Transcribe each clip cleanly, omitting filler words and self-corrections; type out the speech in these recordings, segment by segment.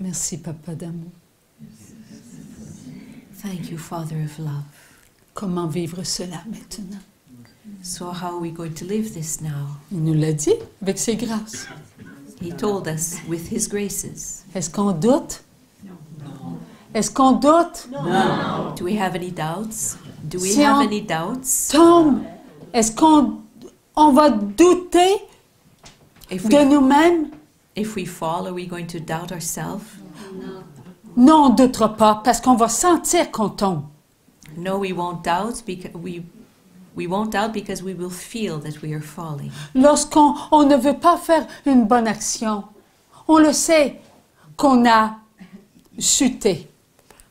Merci, Papa d'amour. Thank you, Father of love. Comment vivre cela maintenant? So how are we going to live this now? Il nous l'a dit avec ses grâces. He told us with his graces. Est-ce qu'on doute? Est-ce qu'on doute? Do we have any doubts? Do we Si have on any doubts? tombe, est-ce qu'on va douter If de we, nous-mêmes? if we fall, are we going to doubt ourselves? Non, on ne doutera pas parce qu'on va sentir qu'on tombe. No, we won't doubt because we won't doubt because we will feel that we are falling. Lorsqu'on ne veut pas faire une bonne action, on le sait qu'on a chuté.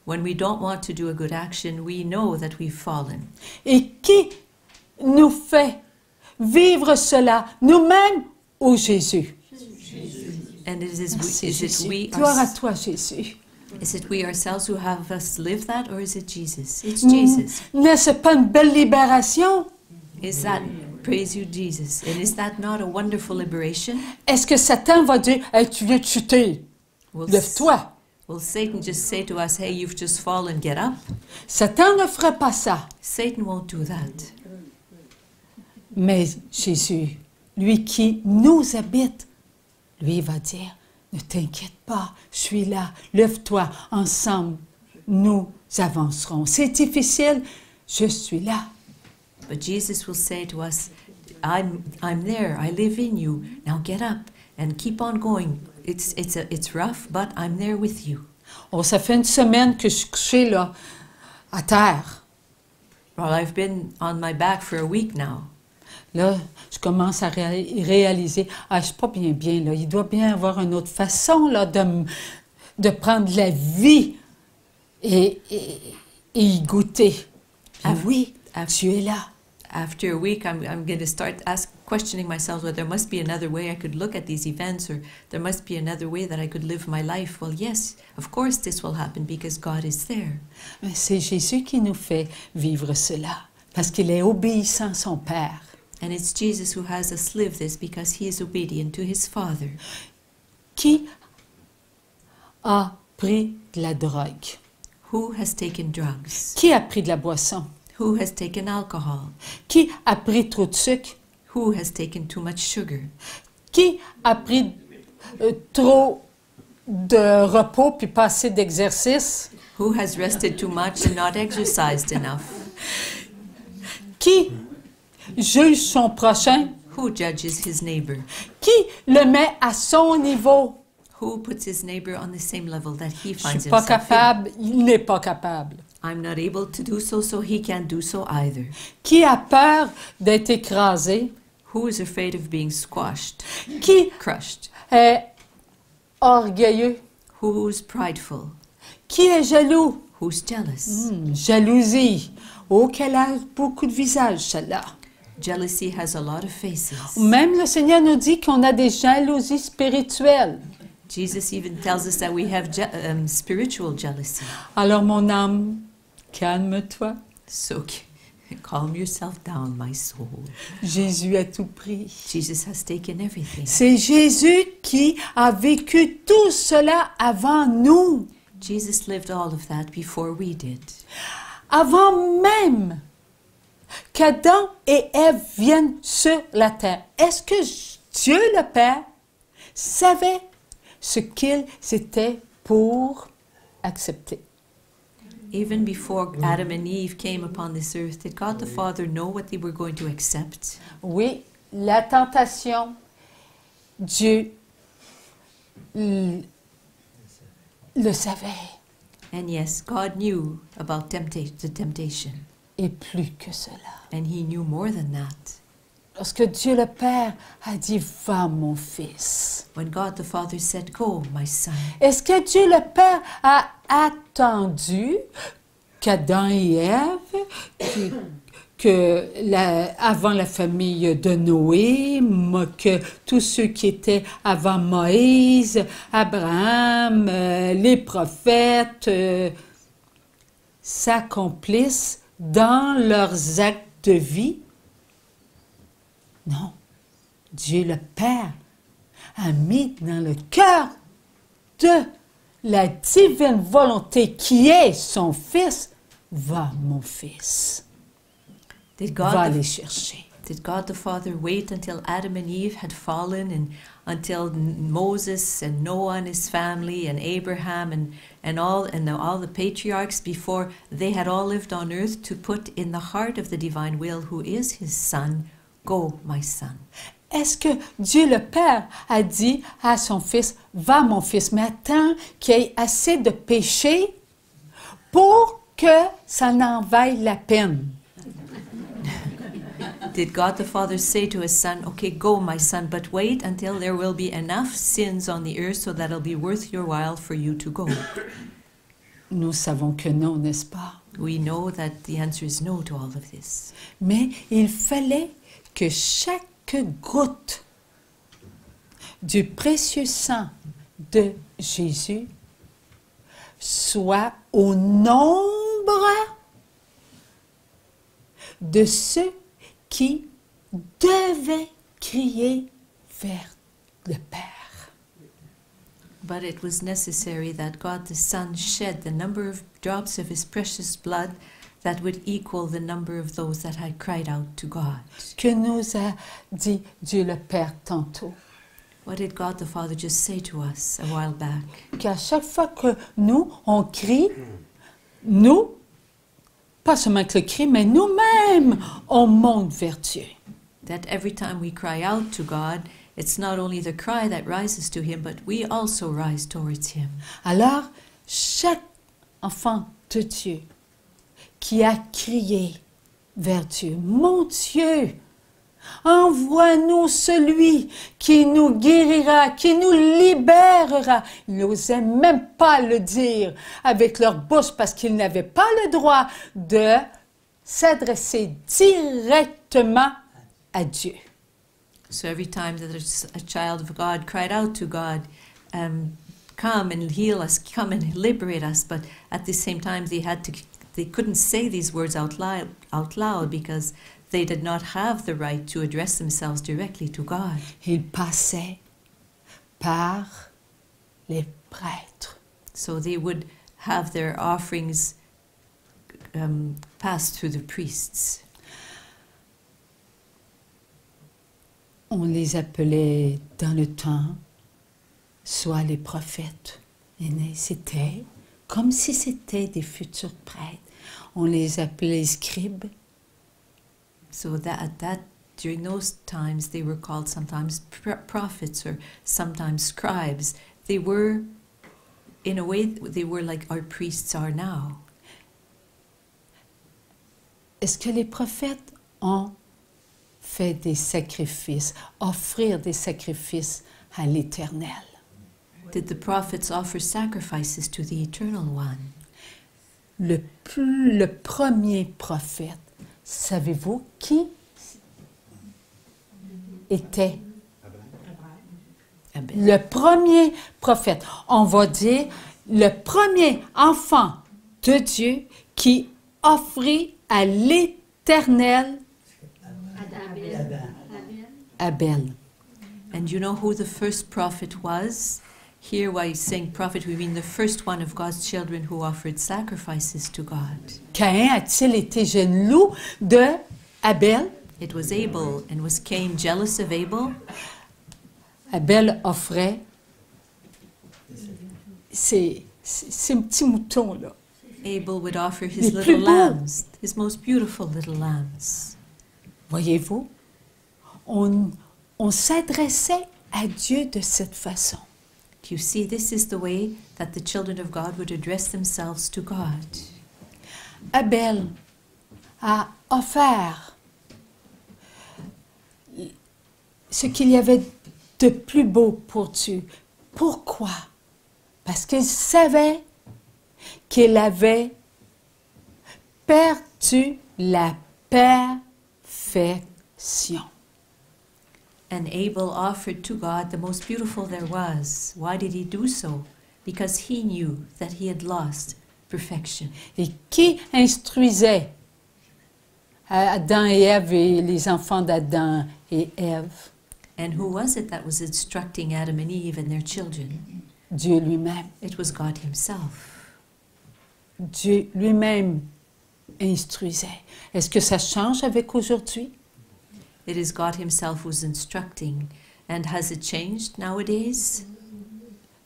When we don't want to do a good action, we know that we've fallen. Et qui nous fait vivre cela, nous-mêmes ou Jésus? And Merci, is it Jésus. we Gloire à toi, Jésus. is it we ourselves who have us live that, or is it Jesus? It's Jesus. N'est-ce pas une belle libération? Is that, praise you, Jesus? And is that not a wonderful liberation? Est-ce que Satan va dire, hey, tu viens de chuter, Will, lève-toi? will Satan just say to us, hey, you've just fallen, get up? Satan ne ferait pas ça. Satan won't do that. Mais Jésus, lui qui nous habite, lui va dire, ne t'inquiète pas, je suis là, lève-toi, ensemble, nous avancerons. C'est difficile, je suis là. But Jesus will say to us, I'm there, I live in you, now get up and keep on going. It's rough, but I'm there with you. Oh, ça fait une semaine que je suis couchée là, à terre. Well, I've been on my back for a week now. Là, je commence à réaliser, je suis pas bien, là. Il doit bien avoir une autre façon, là, de prendre la vie et y goûter. Ah oui, tu es là. After a week, I'm going to start questioning myself whether there must be another way I could look at these events, or there must be another way that I could live my life. Well, yes, of course this will happen because God is there. Mais c'est Jésus qui nous fait vivre cela, parce qu'il est obéissant à son Père. And it's Jesus who has us live this because he is obedient to his Father. Qui a pris de la drogue? Who has taken drugs? Qui a pris de la boisson? Who has taken alcohol? Qui a pris trop de sucre? Who has taken too much sugar? Qui a pris trop de repos puis pas assez d'exercice? Who has rested too much and not exercised enough? Qui juge son prochain? Who judges his neighbor? Qui le met à son niveau? Who puts his neighbor on the same level that he Je finds suis pas himself in? capable, il n'est pas capable. I'm not able to do so, so he can't do so either. Qui a peur d'être écrasé? Who is afraid of being squashed, Qui crushed? est orgueilleux? Who's prideful? Qui est jaloux? Who's jealous? Jalousie. Oh, qu'elle a beaucoup de visages, celle-là. Jealousy has a lot of faces. Même le Seigneur nous dit qu'on a des jalousies spirituelles. Jesus even tells us that we have spiritual jealousy. Alors, mon âme, calme-toi. So calm yourself down, my soul. Jésus a tout pris. Jesus has taken everything. C'est Jésus qui a vécu tout cela avant nous. Jesus lived all of that before we did. Avant même qu'Adam et Ève viennent sur la terre. Est-ce que Dieu le Père savait ce qu'ils étaient pour accepter? Even before Adam and Eve came upon this earth, did God the Father know what they were going to accept? Oui, la tentation, Dieu le savait. And yes, God knew about the temptation. Et plus que cela. And he knew more than that. Lorsque Dieu le Père a dit, va mon fils. When God the Father said, go, my son. Est-ce que Dieu le Père a attendu qu'Adam et Ève, avant la famille de Noé, que tous ceux qui étaient avant Moïse, Abraham, les prophètes, s'accomplissent dans leurs actes de vie? Non. Dieu le Père a mis dans le cœur de la divine volonté qui est son fils, va mon fils, Did va God, les chercher. did God the Father wait until Adam and Eve had fallen and until Moses and Noah and his family and Abraham and all the patriarchs before they had all lived on earth to put in the heart of the divine will, who is his son, go, my son? Est-ce que Dieu le Père a dit à son fils, va mon fils, mais attends qu'il y ait assez de péché pour que ça n'en vaille la peine? Did God the Father say to his son, okay, go, my son, but wait until there will be enough sins on the earth so that it'll be worth your while for you to go? Nous savons que non, n'est-ce pas? We know that the answer is no to all of this. Mais il fallait que chaque goutte du précieux sang de Jésus soit au nombre de ceux qui devaient crier vers le Père. But it was necessary that God the Son shed the number of drops of his precious blood that would equal the number of those that had cried out to God. Que nous a dit Dieu le Père tantôt? What did God the Father just say to us a while back? Qu'à chaque fois que nous, on crie, nous, pas seulement que le cri, mais nous-mêmes, on monte vers Dieu. That every time we cry out to God, it's not only the cry that rises to him, but we also rise towards him. Alors, chaque enfant de Dieu qui a crié vers Dieu, mon Dieu, envoie-nous celui qui nous guérira, qui nous libérera. Ils n'osaient même pas le dire avec leur bouche parce qu'ils n'avaient pas le droit de s'adresser directement à Dieu. So every time that a child of God cried out to God, come and heal us, come and liberate us, but at the same time they couldn't say these words out loud because they did not have the right to address themselves directly to God. Ils passaient par les prêtres. So they would have their offerings passed through the priests. On les appelait dans le temps soit les prophètes. C'était comme si c'était des futurs prêtres. On les appelait les scribes. So during those times they were called sometimes prophets or sometimes scribes. They were, in a way, they were like our priests are now. Est-ce que les prophètes ont fait des sacrifices, offrir des sacrifices à l'Éternel? Did the prophets offer sacrifices to the Eternal One? Le premier prophète, savez-vous qui était? Abel. Le premier prophète, on va dire le premier enfant de Dieu qui offrit à l'Éternel Abel. And you know who the first prophet was? Here, while saying prophet, we mean the first one of God's children who offered sacrifices to God. Caïn a-t-il été jaloux de Abel? It was Abel, and was Cain jealous of Abel? Abel offrait ces petits moutons-là. Abel would offer Les his plus little beaux. lambs, his most beautiful little lambs. Voyez-vous, on s'adressait à Dieu de cette façon. Do you see, this is the way that the children of God would address themselves to God. Abel a offert ce qu'il y avait de plus beau pour Dieu. Pourquoi? Parce qu'il savait qu'il avait perdu la perfection. And Abel offered to God the most beautiful there was. Why did he do so? Because he knew that he had lost perfection. Et qui instruisait Adam et Ève et les enfants d'Adam et Ève? And who was it that was instructing Adam and Eve and their children? Dieu lui-même. It was God himself. Dieu lui-même instruisait. Est-ce que ça change avec aujourd'hui? It is God himself who's instructing. And has it changed nowadays?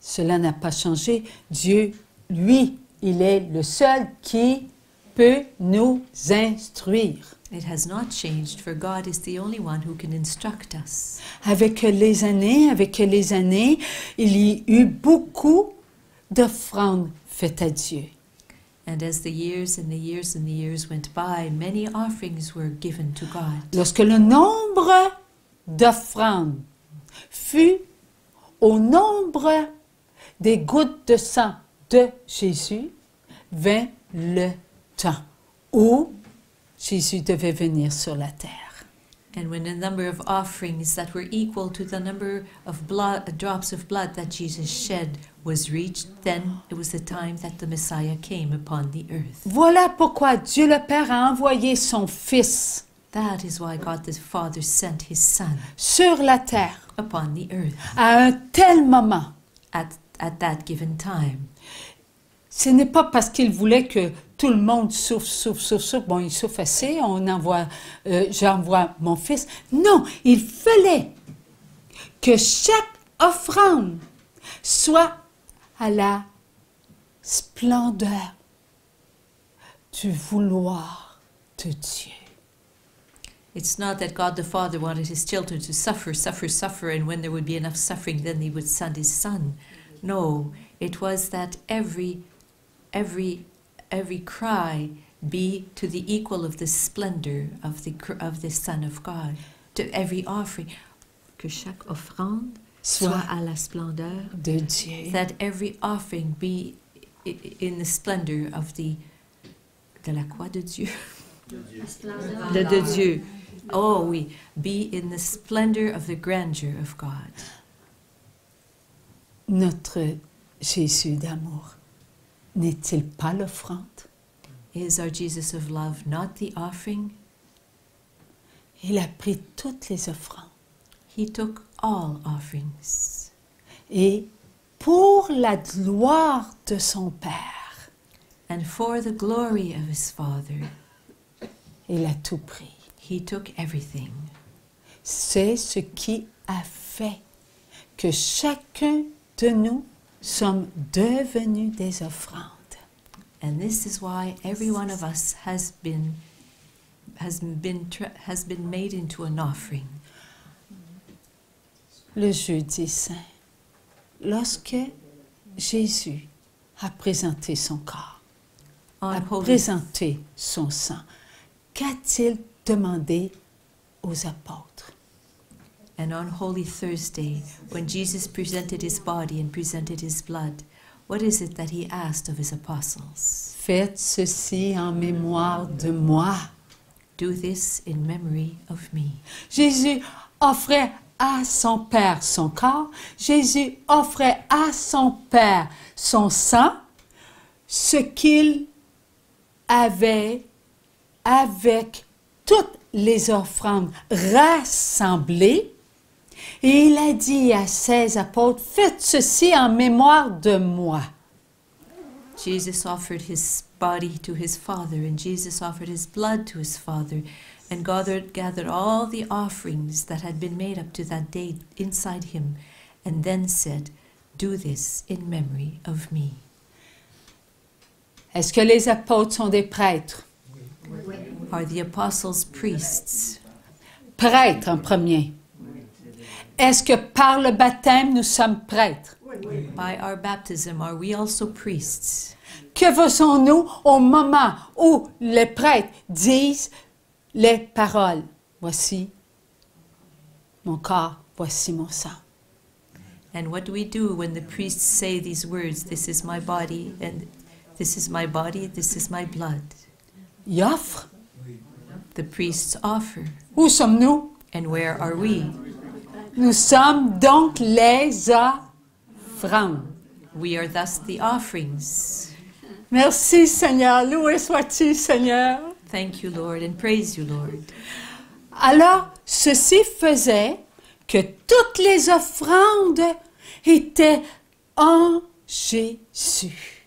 Cela n'a pas changé. Dieu, lui, il est le seul qui peut nous instruire. It has not changed, for God is the only one who can instruct us. Avec les années, il y a eu beaucoup d'offrandes faites à Dieu. And as the years and the years and the years went by, many offerings were given to God. Lorsque le nombre d'offrandes fut au nombre des gouttes de sang de Jésus, vint le temps où Jésus devait venir sur la terre. And when the number of offerings that were equal to the number of drops of blood that Jesus shed was reached, then it was the time that the Messiah came upon the earth. Voilà pourquoi Dieu le Père a envoyé son Fils That is why God the Father sent his Son sur la terre upon the earth à un tel moment. at that given time. Ce n'est pas parce qu'il voulait que tout le monde souffre. Bon, il souffre assez, j'envoie mon Fils. Non, il fallait que chaque offrande soit à la splendeur du vouloir de Dieu. It's not that God the Father wanted his children to suffer, and when there would be enough suffering, then he would send his Son. No, it was that every cry be to the equal of the splendor of the Son of God. To every offering, que chaque offrande soit à la splendeur de Dieu. That every offering be in the splendor of de la croix de Dieu. De Dieu. Oh oui, be in the splendor of the grandeur of God. Notre Jésus d'amour n'est-il pas l'offrande? Is our Jesus of love not the offering? Il a pris toutes les offrandes. He took all offerings. Et pour la gloire de son Père, and for the glory of his Father, il a tout pris. He took everything. C'est ce qui a fait que chacun de nous sommes devenus des offrandes. And this is why every one of us has been made into an offering. Le jeudi saint, lorsque Jésus a présenté son corps, a présenté son sang, qu'a-t-il demandé aux apôtres? And on Holy Thursday, when Jesus presented his body and presented his blood, what is it that he asked of his apostles? Faites ceci en mémoire de moi. Do this in memory of me. Jésus offrait à son Père son corps. Jésus offrait à son Père son sang, ce qu'il avait avec toutes les offrandes rassemblées. Et il a dit à ses apôtres, faites ceci en mémoire de moi. Jesus offered his body to his Father, and Jesus offered his blood to his Father, and gathered all the offerings that had been made up to that day inside him, and then said, do this in memory of me. Est-ce que les apôtres sont des prêtres? Are the apostles priests? Prêtres en premier. Est-ce que par le baptême, nous sommes prêtres? By our baptism, are we also priests? Que faisons-nous au moment où les prêtres disent les paroles? Voici mon corps, voici mon sang. And what do we do when the priests say these words? This is my body, and this is my body, this is my blood. Ils offrent. The priests offer. Où sommes-nous? And where are we? Nous sommes donc les offrandes. We are thus the offerings. Merci Seigneur, loué sois-tu Seigneur. Thank you, Lord, and praise you, Lord. Alors, ceci faisait que toutes les offrandes étaient en Jésus.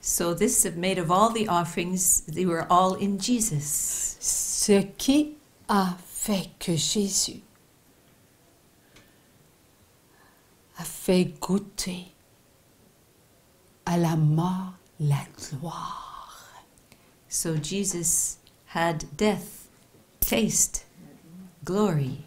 So this is made of all the offerings, they were all in Jesus. Ce qui a fait que Jésus a fait goûter à la mort la gloire. So Jesus had death, taste, glory.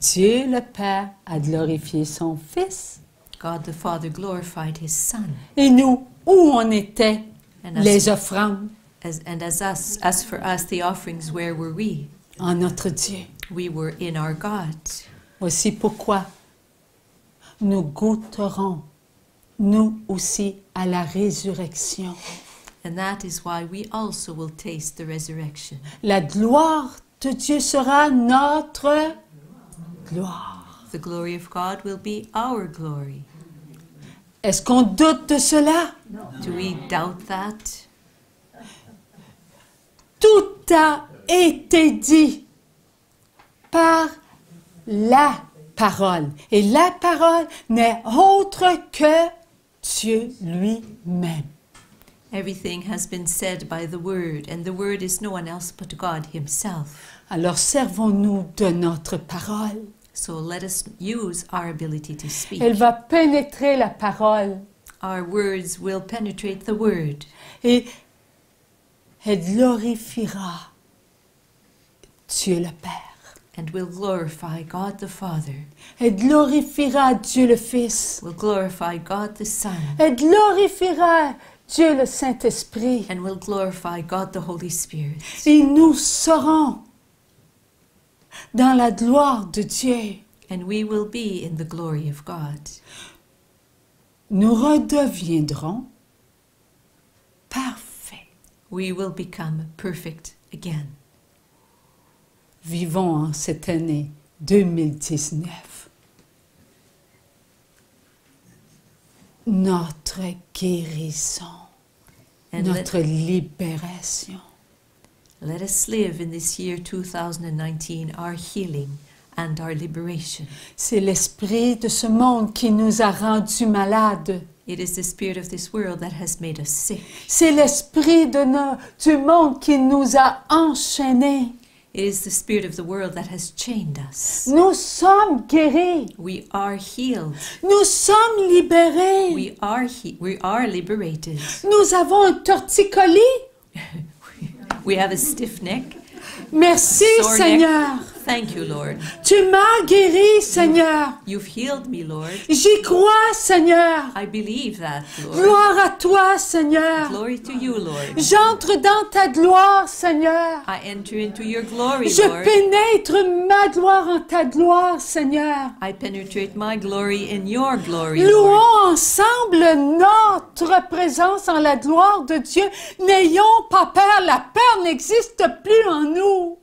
Dieu le Père a glorifié son Fils. God the Father glorified his Son. Et nous, où on était, And les offrandes as for us, the offerings, where were we? en notre Dieu. We were in our God. Voici pourquoi nous goûterons, nous aussi, à la résurrection. And that is why we also will taste the resurrection. La gloire de Dieu sera notre gloire. The glory of God will be our glory. Est-ce qu'on doute de cela? Do we doubt that? Tout a été dit par la parole. Et la parole n'est autre que Dieu lui-même. Everything has been said by the Word, and the Word is no one else but God Himself. Alors servons-nous de notre parole. So let us use our ability to speak. Elle va pénétrer la parole Our words will penetrate the Word, et elle glorifiera Dieu le Père. and will glorify God the Father, Elle glorifiera Dieu le Fils. will glorify God the Son, Elle glorifiera Dieu le Saint-Esprit. and will glorify God the Holy Spirit. Et nous serons dans la gloire de Dieu. And we will be in the glory of God. Nous redeviendrons parfaits. We will become perfect again. Vivons en cette année 2019 notre guérison, And notre libération. let us live in this year 2019 our healing and our liberation. C'est l'esprit de ce monde qui nous a rendus malades. It is the spirit of this world that has made us sick. C'est l'esprit du monde qui nous a enchaînés. It is the spirit of the world that has chained us. Nous sommes guéris. We are healed. Nous sommes libérés. We are liberated. Nous avons un torticolis. We have a stiff neck. Merci, Sore Seigneur. neck. Thank you, Lord. Tu m'as guéri, Seigneur. You've healed me, Lord. J'y crois, Seigneur. I believe that, Lord. Gloire à toi, Seigneur. Glory to you, Lord. J'entre dans ta gloire, Seigneur. I enter into your glory, Je Lord. pénètre ma gloire en ta gloire, Seigneur. I penetrate my glory in your glory, Lord. Louons ensemble notre présence en la gloire de Dieu. N'ayons pas peur, la peur n'existe plus en nous.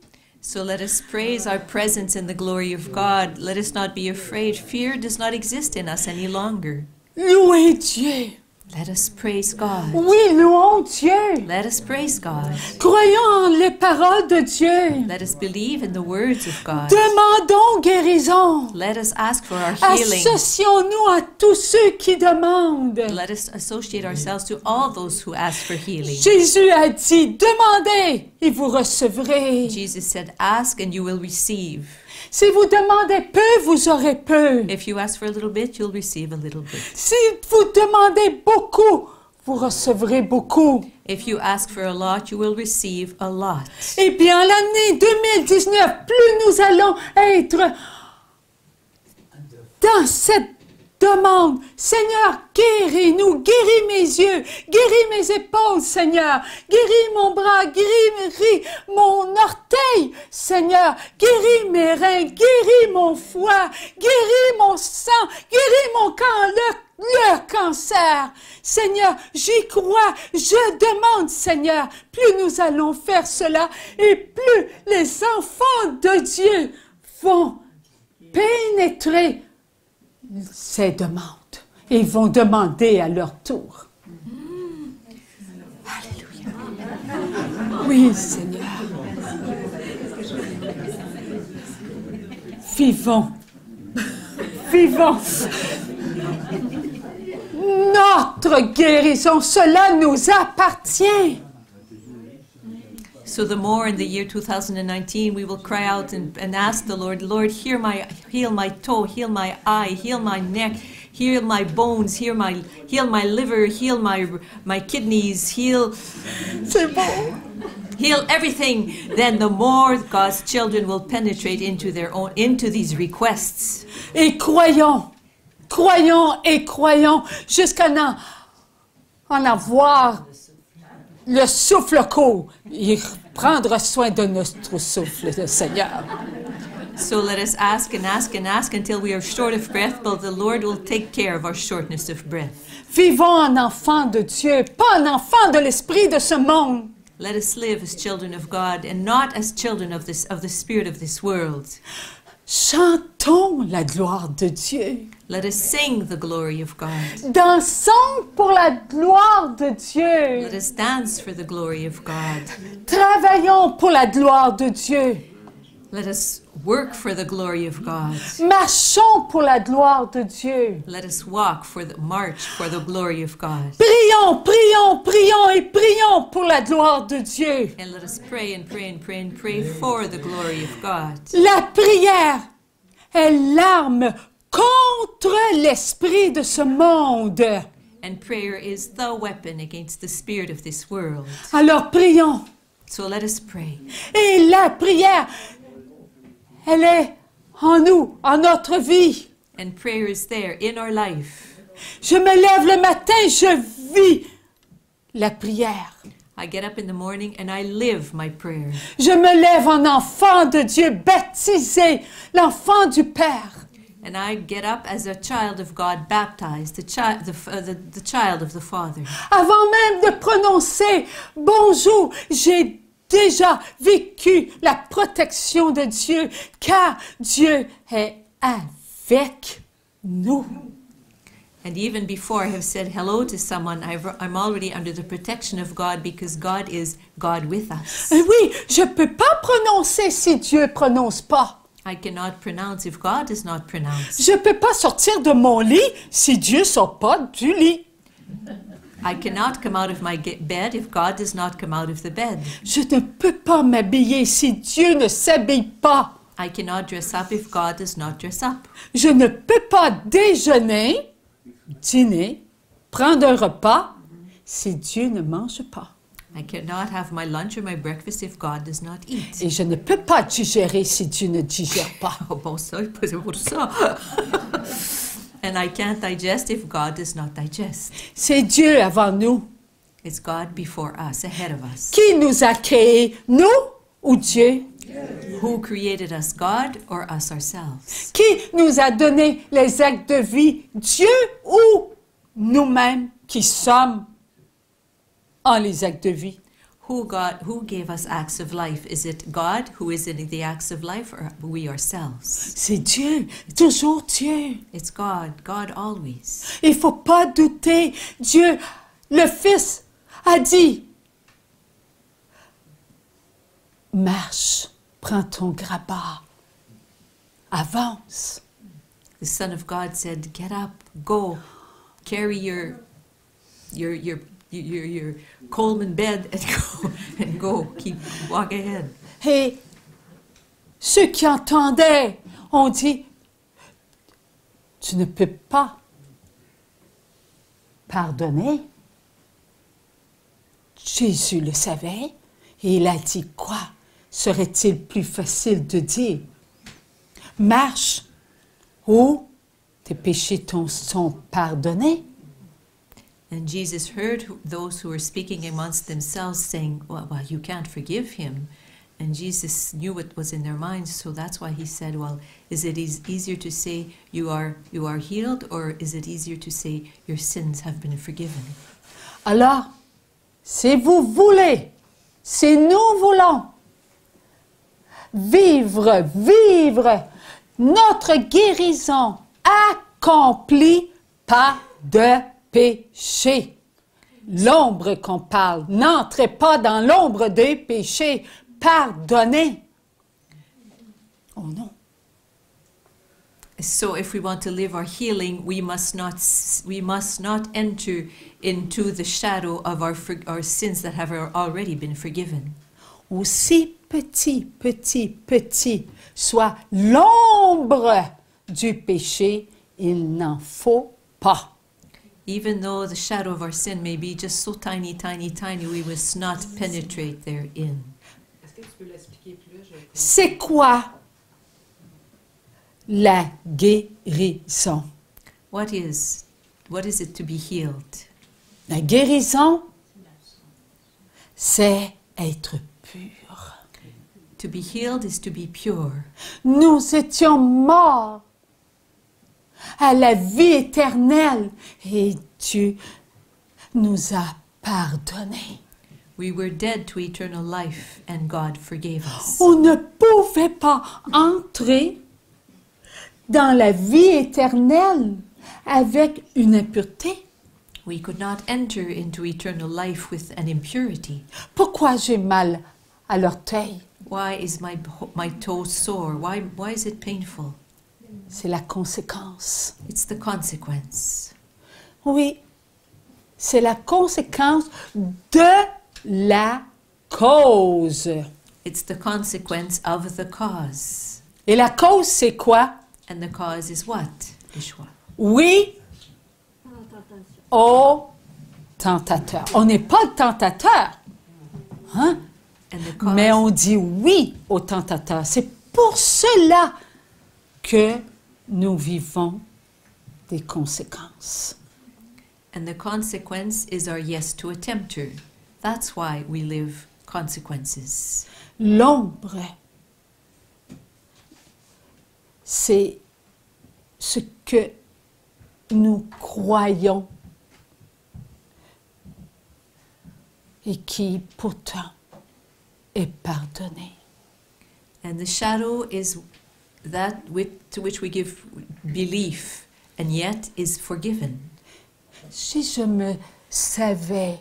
So let us praise our presence in the glory of God. Let us not be afraid. Fear does not exist in us any longer. Louez Dieu. Let us praise God. Oui, louons Dieu. Let us praise God. Croyons en les paroles de Dieu. Let us believe in the words of God. Demandons guérison. Let us ask for our healing. Associons-nous à tous ceux qui demandent. Let us associate ourselves to all those who ask for healing. Jésus a dit, demandez et vous recevrez. Jesus said, ask and you will receive. Si vous demandez peu, vous aurez peu. If you ask for a little bit, you'll receive a little bit. Si vous demandez beaucoup, vous recevrez beaucoup. If you ask for a lot, you will receive a lot. Et bien, l'année 2019, plus nous allons être dans cette demande, Seigneur, guéris-nous, guéris mes yeux, guéris mes épaules, Seigneur, guéris mon bras, guéris mon orteil, Seigneur, guéris mes reins, guéris mon foie, guéris mon sang, guéris mon corps, le cancer. Seigneur, j'y crois, je demande, Seigneur, plus nous allons faire cela et plus les enfants de Dieu vont pénétrer ces demandes. Ils vont demander à leur tour. Alléluia. Oui, Seigneur. Vivons. Vivons. Notre guérison, cela nous appartient. So the more in the year 2019 we will cry out and ask the Lord, Lord, heal my toe, heal my eye, heal my neck, heal my bones, heal my liver, heal my kidneys, heal everything. Then the more God's children will penetrate into these requests. Et croyons et croyons jusqu'à en avoir le souffle court et prendre soin de notre souffle, le Seigneur. So let us ask and ask and ask until we are short of breath, but the Lord will take care of our shortness of breath. Vivons en enfants de Dieu, pas en enfants de l'esprit de ce monde. Let us live as children of God and not as children of the spirit of this world. Chantons la gloire de Dieu. Let us sing the glory of God. Dansons pour la gloire de Dieu. Let us dance for the glory of God. Travaillons pour la gloire de Dieu. Let us work for the glory of God. Marchons pour la gloire de Dieu. Let us march for the glory of God. Prions, prions, prions et prions pour la gloire de Dieu. And let us pray and pray and pray and pray for the glory of God. La prière est l'arme contre l'esprit de ce monde. And prayer is the weapon against the spirit of this world. Alors prions. So let us pray. Et la prière, elle est en nous, en notre vie. And prayer is there in our life. Je me lève le matin, je vis la prière. I get up in the morning and I live my prayer. Je me lève en enfant de Dieu, baptisé, l'enfant du Père. And I get up as a child of God, baptized, the child of the Father. Avant même de prononcer bonjour, j'ai déjà vécu la protection de Dieu, car Dieu est avec nous. And even before I have said hello to someone, I'm already under the protection of God because God is God with us. Oui, je ne peux pas prononcer si Dieu ne prononce pas. I cannot pronounce if God does not pronounce. Je ne peux pas sortir de mon lit si Dieu ne sort pas du lit. I cannot come out of my bed if God does not come out of the bed. Je ne peux pas m'habiller si Dieu ne s'habille pas. I cannot dress up if God does not dress up. Je ne peux pas déjeuner, dîner, prendre un repas si Dieu ne mange pas. I cannot have my lunch or my breakfast if God does not eat. Et je ne peux pas digérer si Dieu ne digère pas. Oh, bon, ça, c'est pour ça. And I can't digest if God does not digest. C'est Dieu avant nous. It's God before us, ahead of us. Qui nous a créés, nous ou Dieu? Who created us, God or us ourselves? Qui nous a donné les actes de vie, Dieu ou nous-mêmes qui sommes en les actes de vie? Who gave us acts of life? Is it God who is in the acts of life or we ourselves? C'est Dieu, toujours Dieu. It's God always. Il ne faut pas douter. Dieu, le Fils, a dit, marche, prends ton grabat, avance. The Son of God said, get up, go, carry your Coleman bed and go, walk ahead. Et ceux qui entendaient ont dit, tu ne peux pas pardonner. Jésus le savait et il a dit quoi? Serait-il plus facile de dire, marche ou tes péchés sont pardonnés? And Jesus heard those who were speaking amongst themselves saying, well, you can't forgive him. And Jesus knew what was in their minds, so that's why he said, well, is it easier to say you are healed, or is it easier to say your sins have been forgiven? Alors, si vous voulez, si nous voulons vivre notre guérison accomplie, pas de péché. L'ombre qu'on parle, n'entrez pas dans l'ombre des péchés, pardonnez. Oh non. So if we want to live our healing, we must not enter into the shadow of our sins that have already been forgiven. Aussi petit, petit, petit soit l'ombre du péché, il n'en faut pas. Even though the shadow of our sin may be just so tiny, tiny, tiny, we must not penetrate therein. Est-ce que tu peux l'expliquer plus? C'est quoi la guérison? What is it to be healed? La guérison, c'est être pur. To be healed is to be pure. Nous étions morts à la vie éternelle et Dieu nous a pardonné. We were dead to eternal life and God forgave us. On ne pouvait pas entrer dans la vie éternelle avec une impureté. We could not enter into eternal life with an impurity. Pourquoi j'ai mal à l'orteil? Why is my toe sore? Why is it painful? C'est la conséquence. It's the consequence. Oui, c'est la conséquence de la cause. It's the consequence of the cause. Et la cause, c'est quoi? And the cause is what, Yeshua? Oui au tentateur. On n'est pas le tentateur, hein? And the cause, Mais on dit oui au tentateur. C'est pour cela que nous vivons des conséquences. and the consequence is our yes to a tempter. That's why we live consequences. L'ombre, c'est ce que nous croyons et qui pourtant est pardonné. And the shadow is that to which we give belief and yet is forgiven. Si je me savais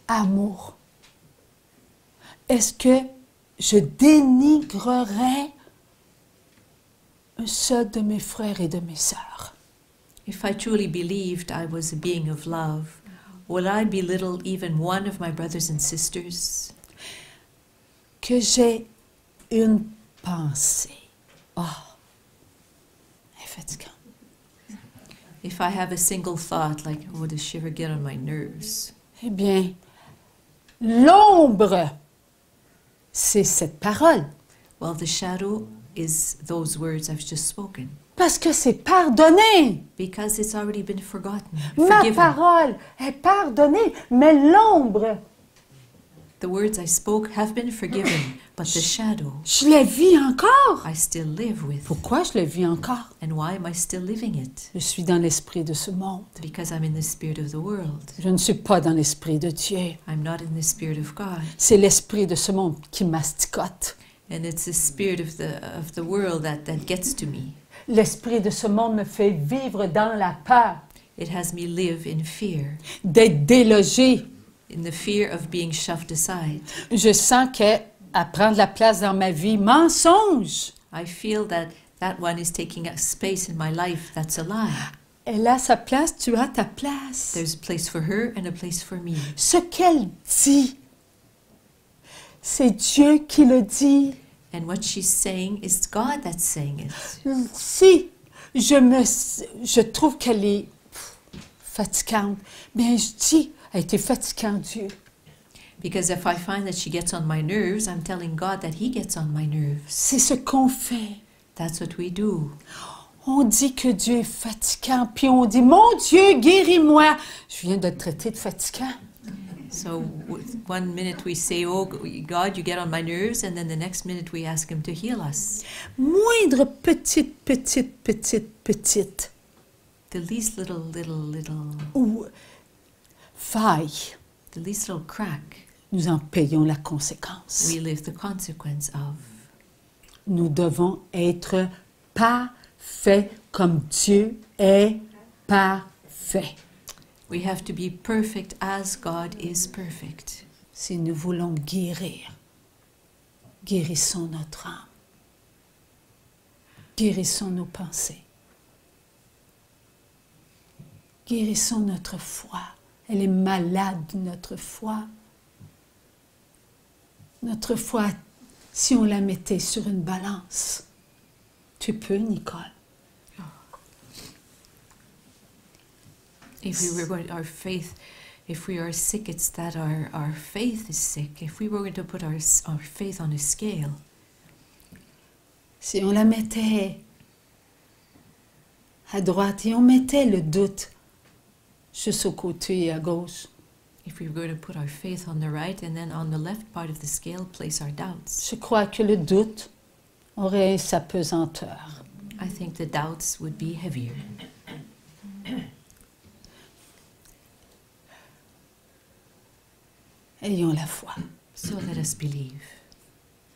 amour, est-ce que je dénigrerais un seul de mes frères et de mes sœurs? If I truly believed I was a being of love, would I belittle even one of my brothers and sisters? Que j'ai une pensée. Oh, elle est fatigante. If I have a single thought, like, oh, does she ever get on my nerves? Eh bien, l'ombre, c'est cette parole. Well, the shadow is those words I've just spoken. Parce que c'est pardonné. Because it's already been forgotten, Ma forgiven. parole est pardonnée, mais l'ombre, The words I spoke have been forgiven, but the shadow je la vis encore. I still live with. Pourquoi je la vis encore? And why am I still living it? Je suis dans l'esprit de ce monde. Because I'm in the spirit of the world. Je ne suis pas dans l'esprit de Dieu. I'm not in the spirit of God. C'est l'esprit de ce monde qui masticote. And it's the spirit of the world that gets to me. L'esprit de ce monde me fait vivre dans la peur It has me live in fear, d'être délogé. in the fear of being shoved aside. Je sens qu'elle prend de la place dans ma vie. Mensonge! I feel that one is taking a space in my life. That's a lie. Elle a sa place, tu as ta place. There's a place for her and a place for me. Ce qu'elle dit, c'est Dieu qui le dit. And what she's saying is God that's saying it. Si je trouve qu'elle est fatigante, bien je dis, elle était fatigante, Dieu. Because if I find that she gets on my nerves, I'm telling God that He gets on my nerves. C'est ce qu'on fait. That's what we do. On dit que Dieu est fatigant, puis on dit, mon Dieu, guéris-moi. Je viens de le traiter de fatigant. So one minute we say, oh God, you get on my nerves, and then the next minute we ask Him to heal us. Moindre petite The least little ou faille, the least little crack, nous en payons la conséquence. we live the consequence of. Nous devons être parfaits comme Dieu est parfait. We have to be perfect as God is perfect. Si nous voulons guérir, guérissons notre âme. Guérissons nos pensées. Guérissons notre foi. Elle est malade, notre foi. Notre foi, si on la mettait sur une balance. Tu peux, Nicole. If we were going, our faith, if we are sick, it's that our faith is sick. If we were going to put our faith on a scale, Si on la mettait à droite et on mettait le doute juste au côté à gauche, if we were going to put our faith on the right and then on the left part of the scale place our doubts, je crois que le doute aurait sa pesanteur. I think the doubts would be heavier. Ayons la foi. So let us believe.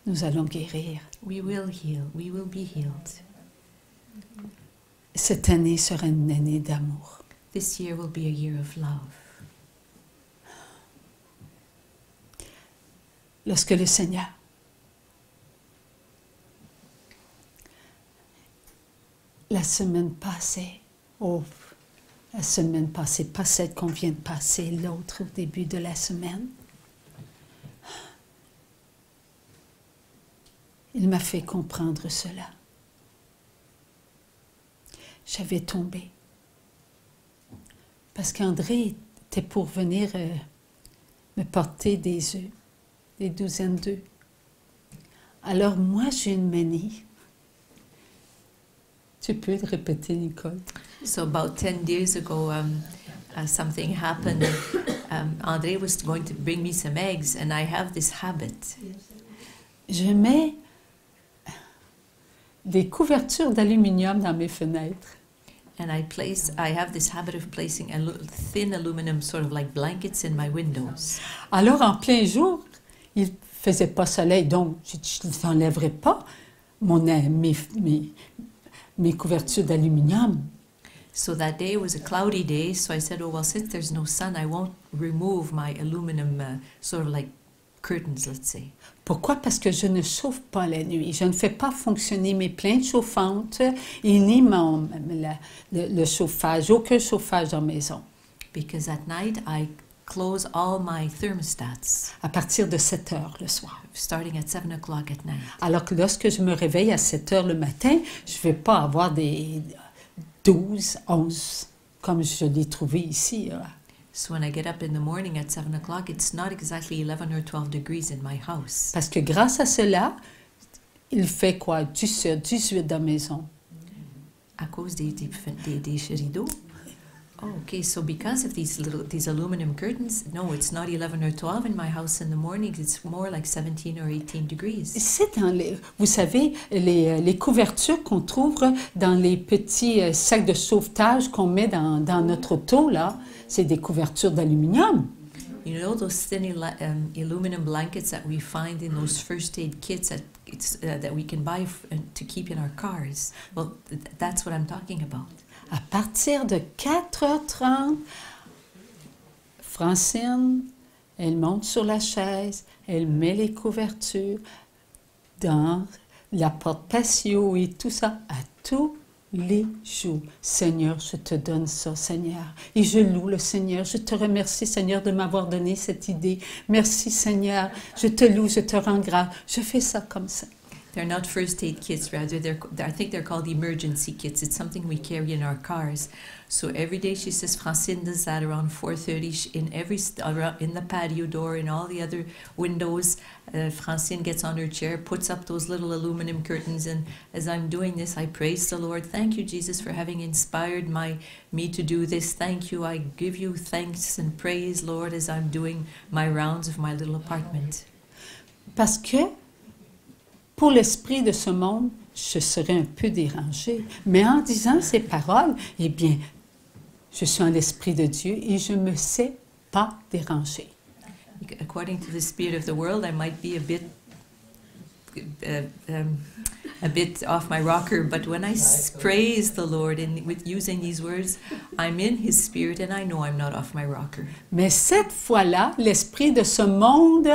Nous allons guérir. We will heal. We will be healed. Cette année sera une année d'amour. This year will be a year of love. Lorsque le Seigneur la semaine passée, pas celle qu'on vient de passer, l'autre au début de la semaine, il m'a fait comprendre cela. J'avais tombé. Parce qu'André était pour venir me porter des œufs, des douzaines d'œufs. Alors moi, j'ai une manie. Tu peux le répéter, Nicole? So about 10 days ago, something happened. André was going to bring me some eggs, and I have this habit. Je mets des couvertures d'aluminium dans mes fenêtres. And I have this habit of placing thin aluminum sort of like blankets in my windows. Alors, en plein jour, il ne faisait pas soleil, donc je n'enlèverai pas mes couvertures d'aluminium. So that day was a cloudy day, so I said, oh, well, since there's no sun, I won't remove my aluminum sort of like curtains, let's say. Pourquoi? Parce que je ne chauffe pas la nuit. Je ne fais pas fonctionner mes plaintes chauffantes et ni le chauffage, aucun chauffage dans la maison. Because at night, I close all my thermostats. À partir de 7 heures le soir. Starting at 7 o'clock at night. Alors que lorsque je me réveille à 7 heures le matin, je ne vais pas avoir des 12, 11, comme je l'ai trouvé ici. So when I get up in the morning at 7 o'clock, it's not exactly 11 or 12 degrees in my house. Parce que grâce à cela, il fait quoi? 17, 18 dans la maison. À cause des rideaux? Oh, okay, so because of these aluminum curtains, no, it's not 11 or 12 in my house in the morning, it's more like 17 or 18 degrees. C'est dans vous savez, les couvertures qu'on trouve dans les petits sacs de sauvetage qu'on met dans notre auto, là, c'est des couvertures d'aluminium. You know those thin aluminum blankets that we find in those first aid kits that we can buy to keep in our cars? Well, that's what I'm talking about. À partir de 4h30, Francine, elle monte sur la chaise, elle met les couvertures dans la porte patio et tout ça, à tous les jours. Seigneur, je te donne ça, Seigneur. Et je loue le Seigneur. Je te remercie, Seigneur, de m'avoir donné cette idée. Merci, Seigneur. Je te loue, je te rends grâce. Je fais ça comme ça. They're not first aid kits, rather I think they're called emergency kits. It's something we carry in our cars. So every day she says, Francine does that around 4:30 in the patio door, in all the other windows. Francine gets on her chair, puts up those little aluminum curtains, and as I'm doing this, I praise the Lord. Thank you, Jesus, for having inspired me to do this. Thank you. I give you thanks and praise, Lord, as I'm doing my rounds of my little apartment. Parce que pour l'esprit de ce monde, je serais un peu dérangée. Mais en disant ces paroles, eh bien, je suis en l'esprit de Dieu et je ne me sais pas dérangée. According to the spirit of the world, I might be a bit off my rocker, but when I praise the Lord with using these words, I'm in His spirit and I know I'm not off my rocker. Mais cette fois-là, l'esprit de ce monde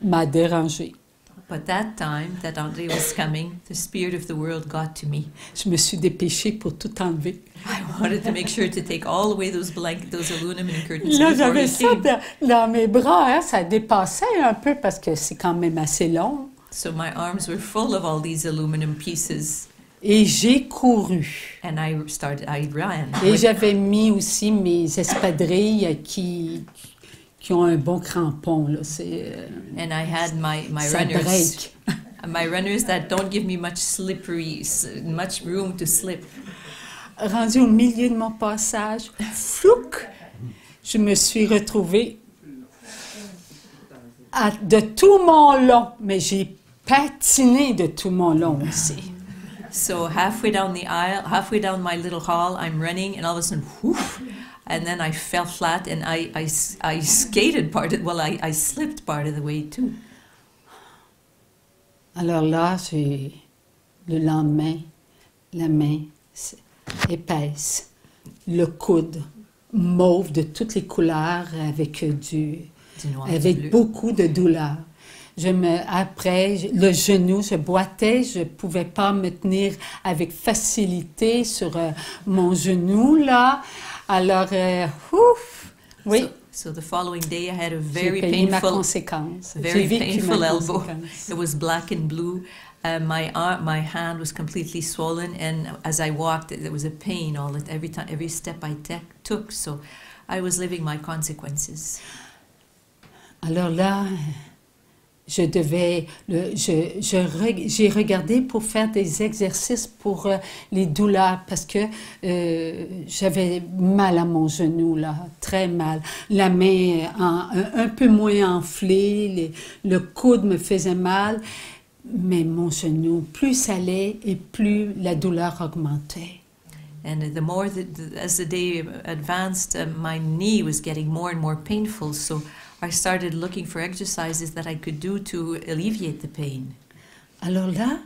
m'a dérangée. But that time that day was coming, the spirit of the world got to me. Je me suis dépêchée pour tout enlever. I wanted to make sure to take all away those aluminum curtains Là, before j'avais he ça came. dans mes bras, hein, ça dépassait un peu parce que c'est quand même assez long. So my arms were full of all these aluminum pieces, Et j'ai couru. and I ran. Et j'avais mis aussi mes espadrilles qui ont un bon crampon. Là. And I had my Ça runners. break. My runners that don't give me much room to slip. Rendu au milieu de mon passage, flouc, je me suis retrouvée de tout mon long, mais j'ai patiné de tout mon long aussi. So halfway down the aisle, halfway down my little hall, I'm running, and all of a sudden, whoof, and then I fell flat, and I skated I slipped part of the way too. Alors là, le lendemain, la main épaisse, le coude mauve de toutes les couleurs avec Du noir, du avec bleu. beaucoup de douleur. Après, le genou, je boitais, je ne pouvais pas me tenir avec facilité sur mon genou, là. Alors, ouf, oui, So the following day, I had a j'ai very payé ma painful, conséquence. J'ai very vécu painful ma elbow. conséquence. It was black and blue. My hand was completely swollen, and as I walked, there was a pain every step I took. So I was living my consequences. Alors là, j'ai regardé pour faire des exercices pour les douleurs parce que j'avais mal à mon genou, là, très mal. La main un peu moins enflée, le coude me faisait mal, mais mon genou, plus ça allait et plus la douleur augmentait. And the more as the day advanced, my knee was getting more and more painful. So I started looking for exercises that I could do to alleviate the pain. Alors là,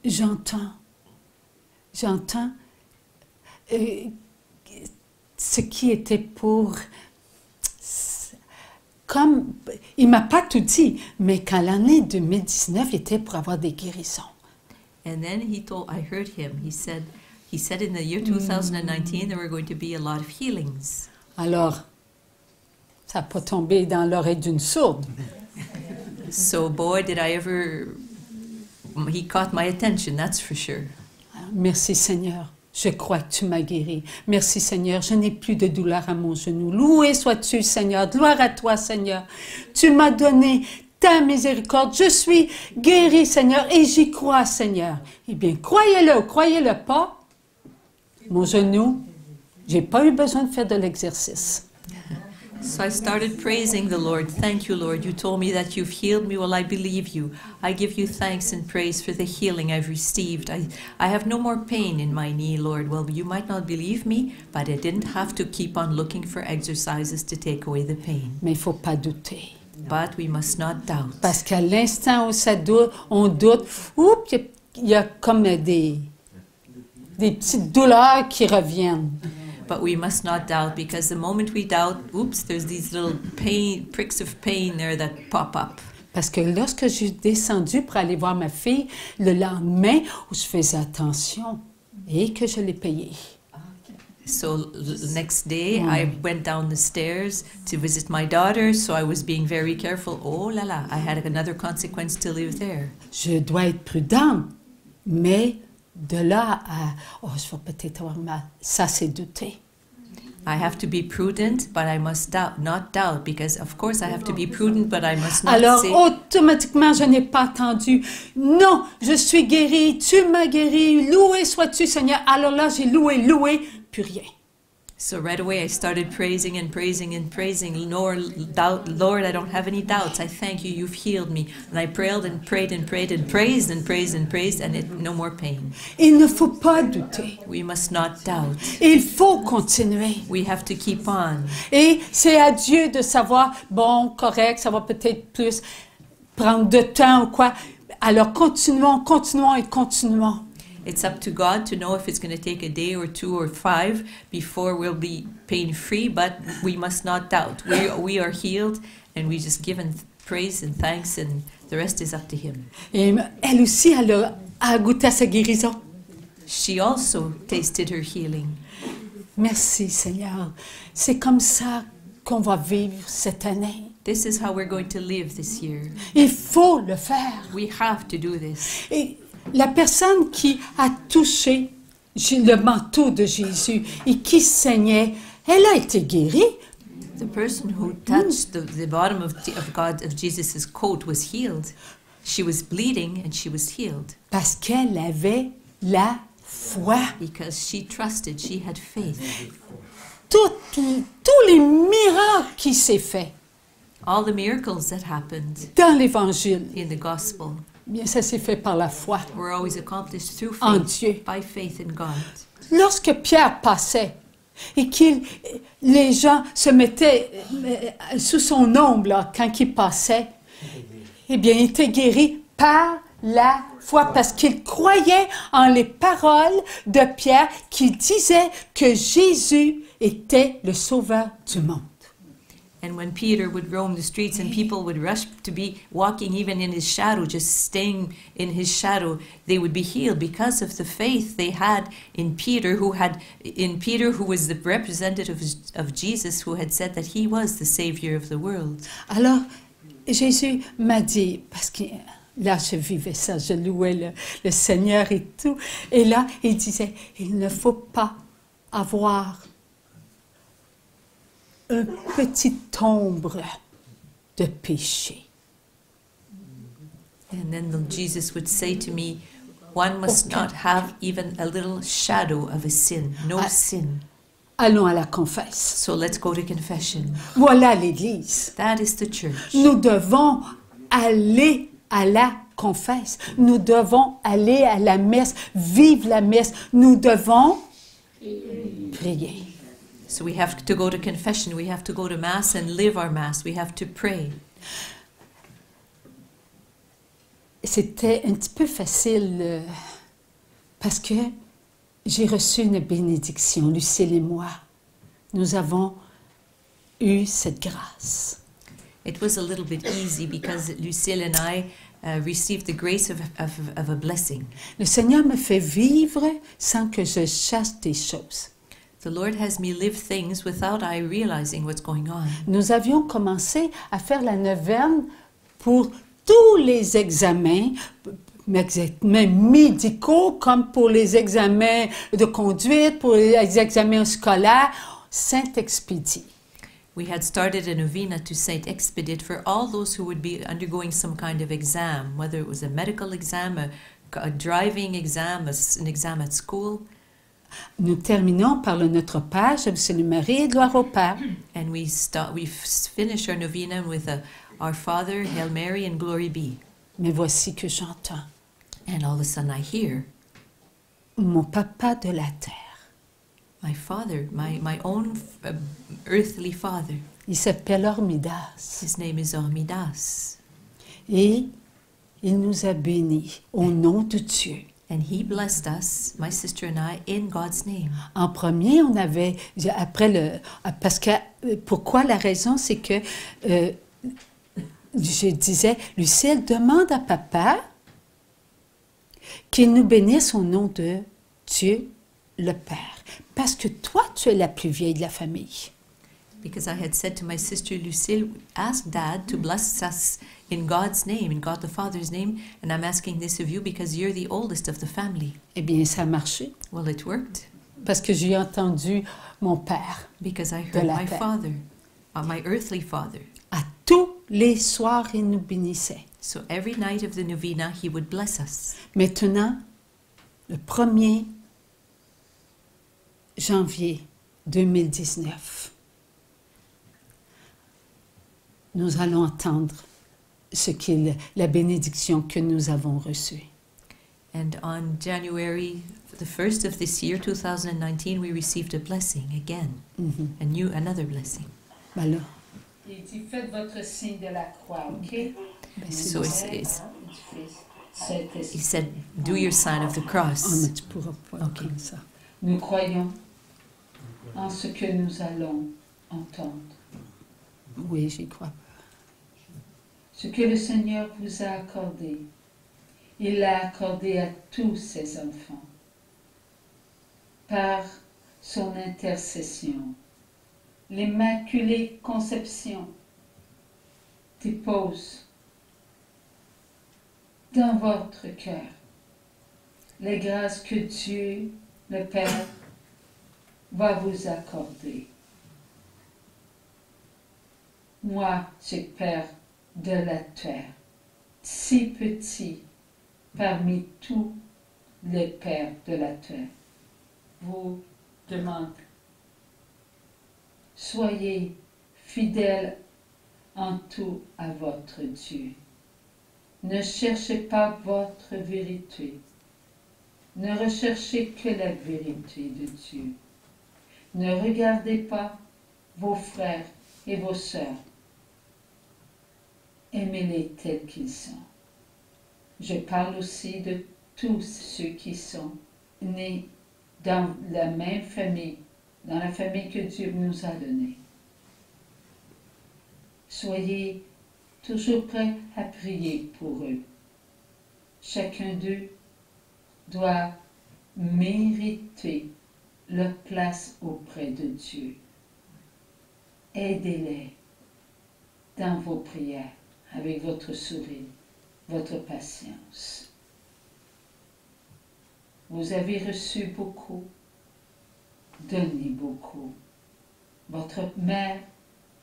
j'entends ce qui était pour... Comme, il m'a pas tout dit, mais quand l'année 2019 il était pour avoir des guérisons. And then I heard him. He said in the year 2019 there were going to be a lot of healings. Alors, ça n'a pas tombé dans l'oreille d'une sourde. So boy, he caught my attention, that's for sure. Merci Seigneur, je crois que tu m'as guéri. Merci Seigneur, je n'ai plus de douleur à mon genou. Loué sois-tu Seigneur, gloire à toi Seigneur. Tu m'as donné ta miséricorde, je suis guéri Seigneur et j'y crois Seigneur. Eh bien, croyez-le ou croyez-le pas, mon genou, j'ai pas eu besoin de faire de l'exercice. So I started praising the Lord. Thank you, Lord. You told me that you've healed me. Well, I believe you. I give you thanks and praise for the healing I've received. I have no more pain in my knee, Lord. Well, you might not believe me, but I didn't have to keep on looking for exercises to take away the pain. Mais il ne faut pas douter. But we must not doubt. Parce qu'à l'instant où on doute, oups, il y a comme des petites douleurs qui reviennent. But we must not doubt, because the moment we doubt, oops, there's these little pricks of pain there that pop up. Parce que lorsque j'ai descendu pour aller voir ma fille, le lendemain, où je faisais attention et que je l'ai payé. So the next day, I went down the stairs to visit my daughter, so I was being very careful. Oh la la, I had another consequence to live there. Je dois être prudente, mais de là à « Oh, je vais peut-être avoir mal », ça c'est douter. I have to be prudent, but I must not doubt, because of course I have to be prudent, but I must not Alors, say... automatiquement, je n'ai pas attendu. Non, je suis guérie, tu m'as guérie, loué sois-tu Seigneur. Alors là, j'ai loué, plus rien. So right away I started praising and praising and praising. Lord, I don't have any doubts. I thank you, you've healed me. And I prayed and prayed and prayed and praised and praised and praised, and no more pain. Il ne faut pas douter. We must not doubt. Il faut continuer. We have to keep on. Et c'est à Dieu de savoir, bon, correct, ça va peut-être plus prendre de temps ou quoi. Alors continuons. It's up to God to know if it's going to take a day or 2 or 5 before we'll be pain-free, but we must not doubt. We are healed, and we just give praise and thanks, and the rest is up to Him. Et elle aussi, elle a goûté à sa guérison. She also tasted her healing. Merci Seigneur. C'est comme ça qu'on va vivre cette année. This is how we're going to live this year. Il faut le faire. We have to do this. Et la personne qui a touché le manteau de Jésus et qui saignait, elle a été guérie. The person who touched the bottom of Jesus' coat was healed. She was bleeding and she was healed. Parce qu'elle avait la foi. Because she trusted, she had faith. Tous les miracles qui s'est fait All the miracles that happened dans l'Évangile, in the gospel bien ça s'est fait par la foi were always accomplished through en faith, Dieu. by faith in God. Lorsque Pierre passait et les gens se mettaient sous son ombre là, quand il passait, eh bien, il était guéri par la foi parce qu'il croyait en les paroles de Pierre qui disaient que Jésus était le sauveur du monde. And when Peter would roam the streets and people would rush to be walking even in his shadow, just staying in his shadow, they would be healed because of the faith they had in Peter, who was the representative of Jesus, who had said that he was the Savior of the world. Alors, Jésus m'a dit, parce que là, je vivais ça, je louais le Seigneur et tout, et là, il disait, il ne faut pas avoir une petite ombre de péché. And then Jesus would say to me, one must not have even a little shadow of a sin, no sin. Allons à la confesse. So let's go to confession. Voilà l'Église. That is the church. Nous devons aller à la confesse. Nous devons aller à la messe, vivre la messe. Nous devons prier. So we have to go to confession, we have to go to Mass and live our Mass, we have to pray. C'était un petit peu facile parce que j'ai reçu une bénédiction, Lucille et moi. Nous avons eu cette grâce. It was a little bit easy because Lucille and I received the grace of a blessing. Le Seigneur me fait vivre sans que je cherche des choses. The Lord has me live things without I realizing what's going on. Nous avions commencé à faire la neuvaine pour tous les examens médicaux, comme pour les examens de conduite, pour les examens scolaires, Saint-Expédie. We had started a novena to Saint Expedite for all those who would be undergoing some kind of exam, whether it was a medical exam, a driving exam, an exam at school. Nous terminons par le Notre Père, Salut Marie et gloire au Père. And we finish our novena with Our Father, Hail Mary, and Glory Be. Mais voici que j'entends And all of a sudden I hear, mon papa de la terre. my father, my own earthly father. Il s'appelle Hormidas. His name is Hormidas. Et il nous a bénis au nom de Dieu. And he blessed us, my sister and I, in God's name. En premier, on avait, parce que, pourquoi la raison, c'est que je disais, Lucille, demande à papa qu'il nous bénisse au nom de Dieu le Père. Parce que toi, tu es la plus vieille de la famille. Because I had said to my sister Lucille, ask Dad to bless us in God's name, in God the Father's name, and I'm asking this of you because you're the oldest of the family. Eh bien, ça a marché. Well, it worked. Parce que j'ai entendu mon père. Because I heard my father, my earthly father. À tous les soirs, il nous bénissait. So every night of the novena, he would bless us. Maintenant, le 1er janvier 2019, nous allons entendre ce qu'est la bénédiction que nous avons reçue. And on January the 1st of this year, 2019, we received a blessing again, another blessing. Alors, il dit, faites votre signe de la croix, ok? So he said, do your sign of the cross. Oh, mais tu pourras pas comme ça. Nous croyons en ce que nous allons entendre. Oui, j'y crois. Ce que le Seigneur vous a accordé, il l'a accordé à tous ses enfants par son intercession. L'Immaculée Conception dépose dans votre cœur les grâces que Dieu, le Père, va vous accorder. Moi, ce Père de la terre, si petit parmi tous les pères de la terre, vous demande, soyez fidèles en tout à votre Dieu. Ne cherchez pas votre vérité. Ne recherchez que la vérité de Dieu. Ne regardez pas vos frères et vos sœurs. Aimez-les tels qu'ils sont. Je parle aussi de tous ceux qui sont nés dans la même famille, dans la famille que Dieu nous a donnée. Soyez toujours prêts à prier pour eux. Chacun d'eux doit mériter leur place auprès de Dieu. Aidez-les dans vos prières avec votre sourire, votre patience. Vous avez reçu beaucoup, donnez beaucoup. Votre mère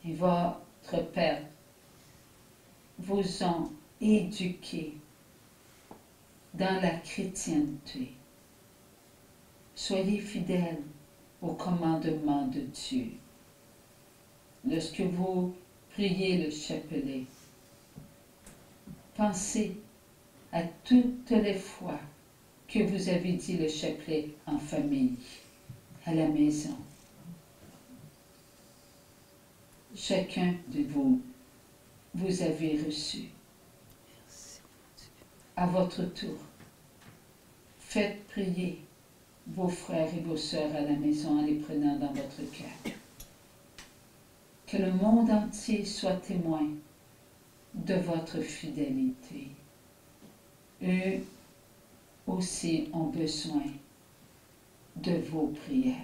et votre père vous ont éduqué dans la chrétienté. Soyez fidèles au commandement de Dieu. Lorsque vous priez le chapelet, pensez à toutes les fois que vous avez dit le chapelet en famille, à la maison. Chacun de vous, vous avez reçu. À votre tour, faites prier vos frères et vos sœurs à la maison en les prenant dans votre cœur. Que le monde entier soit témoin de votre fidélité. Eux aussi ont besoin de vos prières.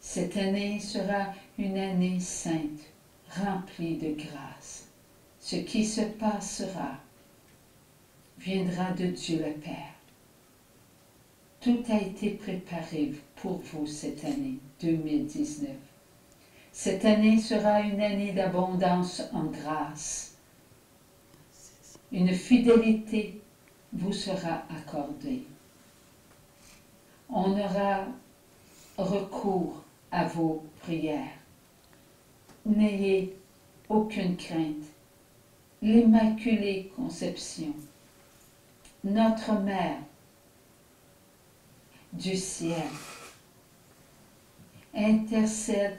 Cette année sera une année sainte, remplie de grâce. Ce qui se passera viendra de Dieu le Père. Tout a été préparé pour vous cette année 2019. Cette année sera une année d'abondance en grâce. Une fidélité vous sera accordée. On aura recours à vos prières. N'ayez aucune crainte. L'Immaculée Conception, notre Mère du ciel, intercède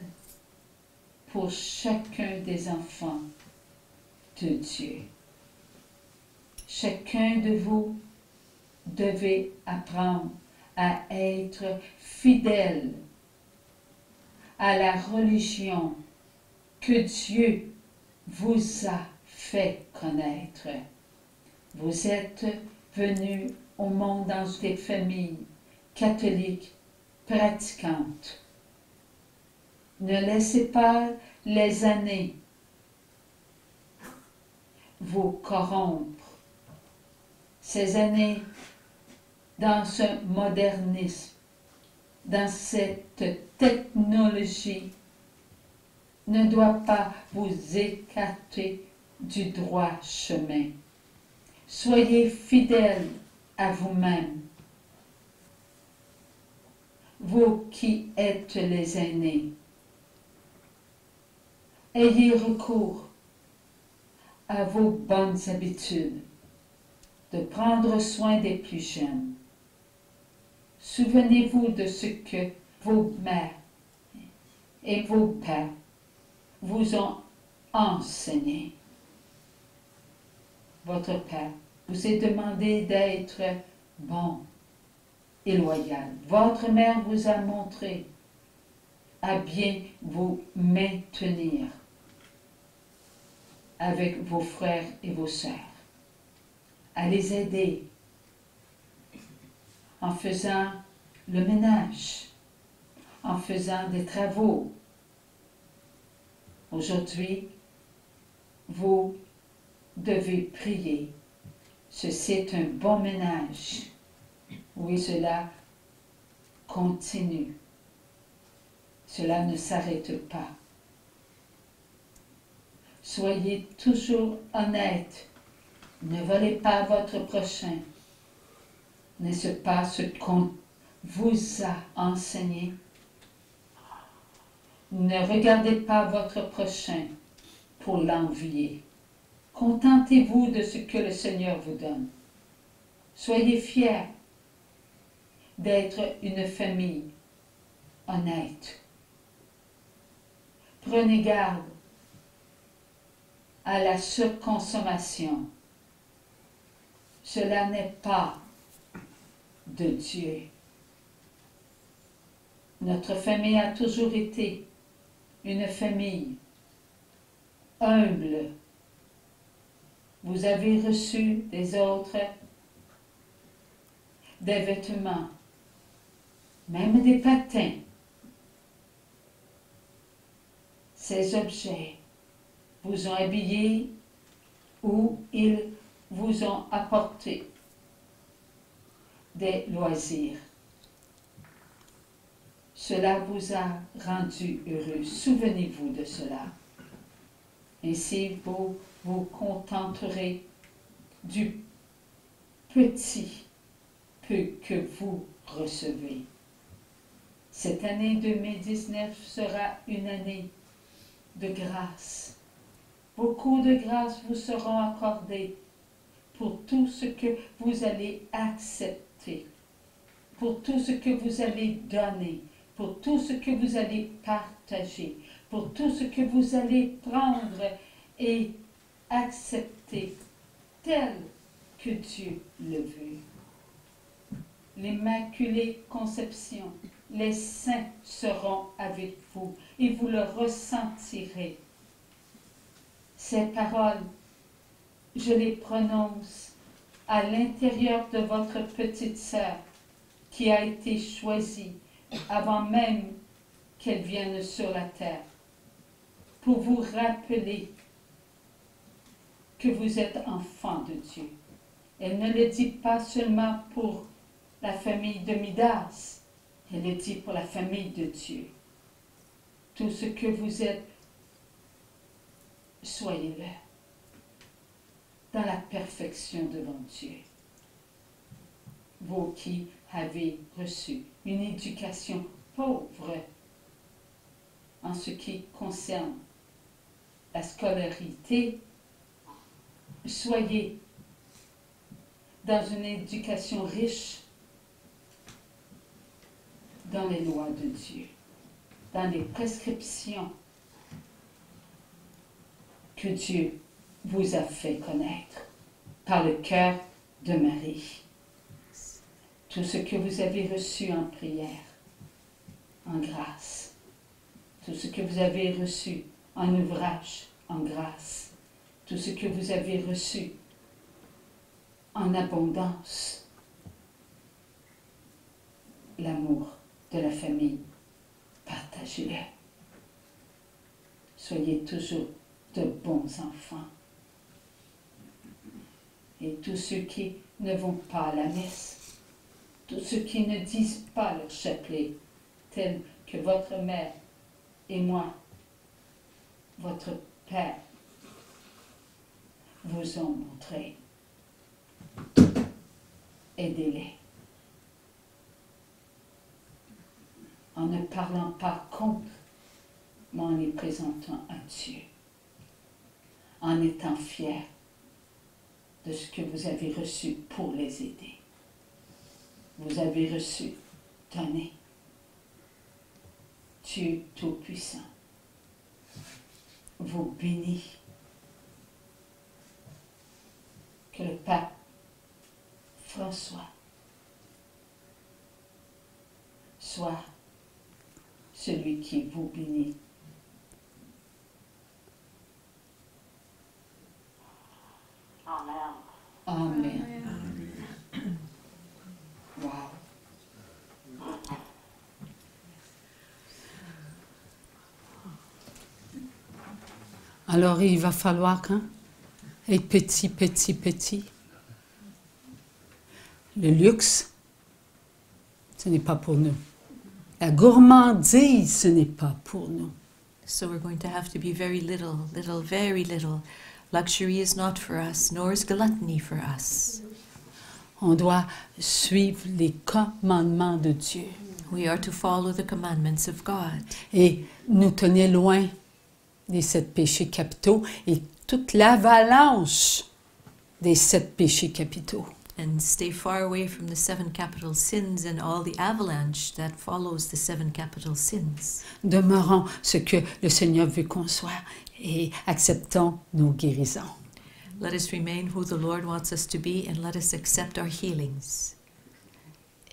pour chacun des enfants de Dieu. Chacun de vous devez apprendre à être fidèle à la religion que Dieu vous a fait connaître. Vous êtes venus au monde dans des familles catholiques pratiquantes. Ne laissez pas les années vous corrompre. Ces années dans ce modernisme, dans cette technologie, ne doit pas vous écarter du droit chemin. Soyez fidèles à vous-même. Vous qui êtes les aînés, ayez recours à vos bonnes habitudes de prendre soin des plus jeunes. Souvenez-vous de ce que vos mères et vos pères vous ont enseigné. Votre Père vous a demandé d'être bon et loyal. Votre mère vous a montré à bien vous maintenir. avec vos frères et vos sœurs, à les aider en faisant le ménage, en faisant des travaux. Aujourd'hui, vous devez prier. Ceci est un bon ménage. Oui, cela continue. Cela ne s'arrête pas. Soyez toujours honnête. Ne volez pas votre prochain. N'est-ce pas ce qu'on vous a enseigné? Ne regardez pas votre prochain pour l'envier. Contentez-vous de ce que le Seigneur vous donne. Soyez fiers d'être une famille honnête. Prenez garde à la surconsommation. Cela n'est pas de Dieu. Notre famille a toujours été une famille humble. Vous avez reçu des autres des vêtements, même des patins. Ces objets vous ont habillé ou ils vous ont apporté des loisirs. Cela vous a rendu heureux. Souvenez-vous de cela. Ainsi, vous vous contenterez du petit peu que vous recevez. Cette année 2019 sera une année de grâce. Beaucoup de grâces vous seront accordées pour tout ce que vous allez accepter, pour tout ce que vous allez donner, pour tout ce que vous allez partager, pour tout ce que vous allez prendre et accepter tel que Dieu le veut. L'Immaculée Conception, les saints seront avec vous et vous le ressentirez. Ces paroles, je les prononce à l'intérieur de votre petite sœur qui a été choisie avant même qu'elle vienne sur la terre, pour vous rappeler que vous êtes enfant de Dieu. Elle ne le dit pas seulement pour la famille de Midas, elle le dit pour la famille de Dieu. Tout ce que vous êtes, soyez-le dans la perfection devant Dieu. Vous qui avez reçu une éducation pauvre en ce qui concerne la scolarité, soyez dans une éducation riche dans les lois de Dieu, dans les prescriptions que Dieu vous a fait connaître par le cœur de Marie. Tout ce que vous avez reçu en prière, en grâce, tout ce que vous avez reçu en ouvrage, en grâce, tout ce que vous avez reçu en abondance, l'amour de la famille, partagez-le. Soyez toujours de bons enfants. Et tous ceux qui ne vont pas à la messe, tous ceux qui ne disent pas leur chapelet, tel que votre mère et moi, votre père, vous ont montré. Aidez-les. En ne parlant pas contre, mais en les présentant à Dieu. En étant fiers de ce que vous avez reçu pour les aider. Vous avez reçu, donnez. Dieu Tout-Puissant vous bénit. Que le pape François soit celui qui vous bénit Alors il va falloir être petit, petit, petit. Le luxe, ce n'est pas pour nous. La gourmandise, ce n'est pas pour nous. So we're going to have to be very little, very little. Luxury is not for us, nor is gluttony for us. On doit suivre les commandements de Dieu. We are to follow the commandments of God. Et nous tenir loin des 7 péchés capitaux et toute l'avalanche des 7 péchés capitaux. And stay far away from the 7 capital sins and all the avalanche that follows the 7 capital sins. Demeurons ce que le Seigneur veut qu'on soit et acceptons nos guérisons. Let us remain who the Lord wants us to be and let us accept our healings.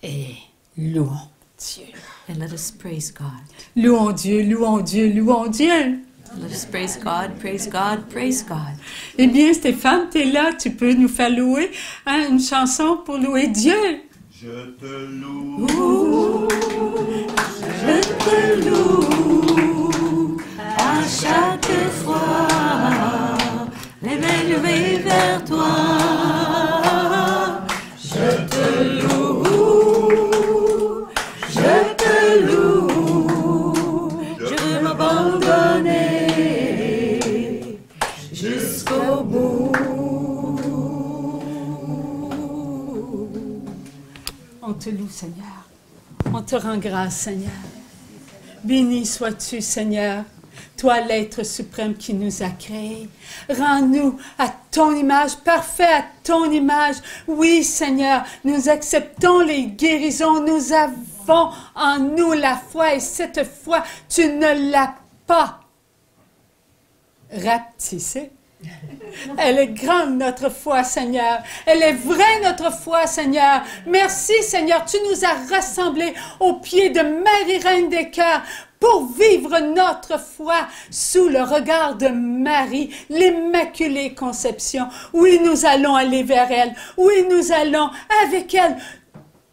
Et louons Dieu. And let us praise God. Louons Dieu, louons Dieu, louons Dieu. Let us praise God, praise God, praise God. Eh bien, Stéphane, tu es là, tu peux nous faire louer une chanson pour louer Dieu. Je te loue, Je te loue à chaque fois, les mains levées vers toi. Je te loue, je te loue, je veux m'abandonner jusqu'au bout. On te loue, Seigneur. On te rend grâce, Seigneur. Béni sois-tu, Seigneur, toi, l'être suprême qui nous a créés. Rends-nous à ton image, parfait à ton image. Oui, Seigneur, nous acceptons les guérisons. Nous avons en nous la foi et cette foi, tu ne l'as pas rapetissée. Elle est grande, notre foi, Seigneur. Elle est vraie, notre foi, Seigneur. Merci, Seigneur. Tu nous as rassemblés au pied de Marie, Reine des cœurs, pour vivre notre foi sous le regard de Marie, l'Immaculée Conception. Oui, nous allons aller vers elle. Oui, nous allons avec elle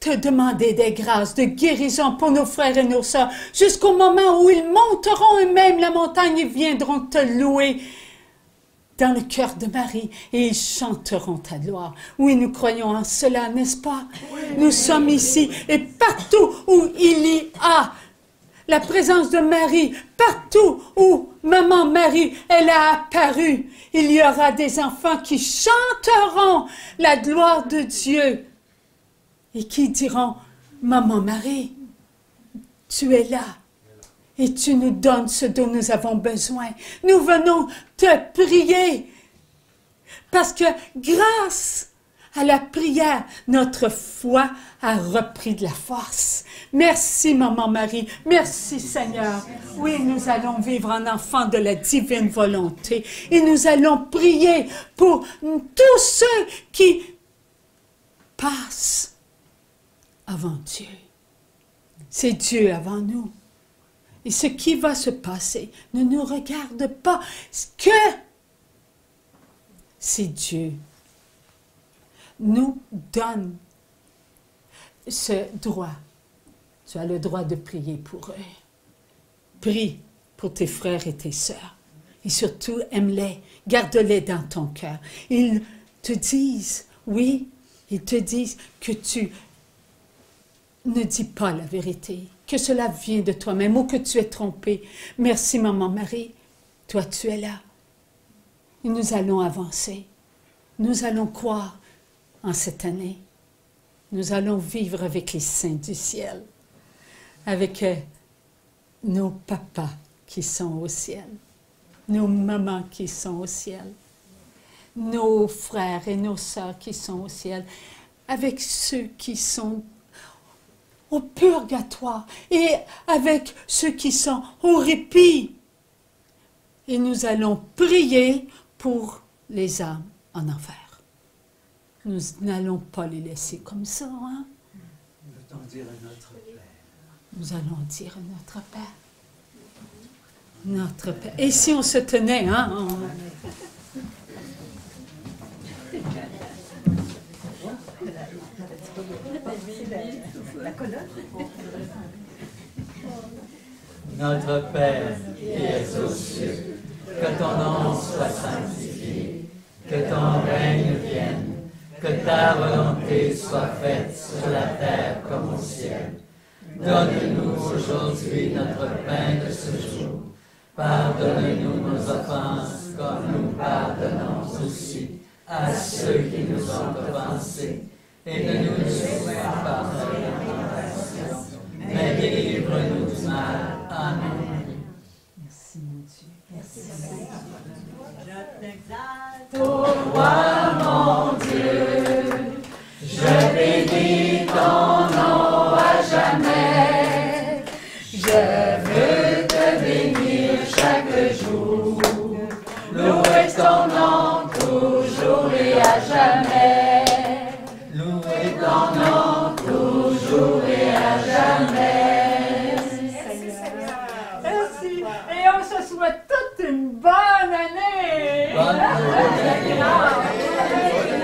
te demander des grâces de guérison pour nos frères et nos sœurs, jusqu'au moment où ils monteront eux-mêmes la montagne et viendront te louer dans le cœur de Marie, et ils chanteront ta gloire. Oui, nous croyons en cela, n'est-ce pas? Oui. Nous sommes ici, et partout où il y a la présence de Marie, partout où Maman Marie, elle a apparu, il y aura des enfants qui chanteront la gloire de Dieu, et qui diront, Maman Marie, tu es là. Et tu nous donnes ce dont nous avons besoin. Nous venons te prier. Parce que grâce à la prière, notre foi a repris de la force. Merci, Maman Marie. Merci, Seigneur. Oui, nous allons vivre en enfant de la divine volonté. Et nous allons prier pour tous ceux qui passent avant Dieu. C'est Dieu avant nous. Et ce qui va se passer ne nous regarde pas, que si Dieu nous donne ce droit. Tu as le droit de prier pour eux. Prie pour tes frères et tes sœurs. Et surtout, aime-les, garde-les dans ton cœur. Ils te disent, oui, ils te disent que tu ne dis pas la vérité, que cela vient de toi-même ou que tu es trompé. Merci, Maman Marie, toi tu es là. Et nous allons avancer. Nous allons croire en cette année. Nous allons vivre avec les saints du ciel, avec nos papas qui sont au ciel, nos mamans qui sont au ciel, nos frères et nos sœurs qui sont au ciel, avec ceux qui sont au purgatoire et avec ceux qui sont au répit. Et nous allons prier pour les âmes en enfer. Nous n'allons pas les laisser comme ça. Hein? Nous allons dire à notre Père. Nous allons dire à notre Père. Notre Père. Et si on se tenait, hein? Notre Père qui es aux cieux, que ton nom soit sanctifié, que ton règne vienne, que ta volonté soit faite sur la terre comme au ciel. Donne-nous aujourd'hui notre pain de ce jour. Pardonne-nous nos offenses comme nous pardonnons aussi à ceux qui nous ont offensés. Et ne nous laisse pas entrer en tentation, mais délivre-nous du mal. Amen. Merci, mon Dieu. Merci, Je t'exalte, Ô roi mon Dieu, je bénis ton nom à jamais. Je veux te bénir chaque jour, louer ton nom toujours et à jamais. Louer ton nom toujours et à jamais. merci Seigneur. Merci. Et on se souhaite toute une bonne année. Bonne année.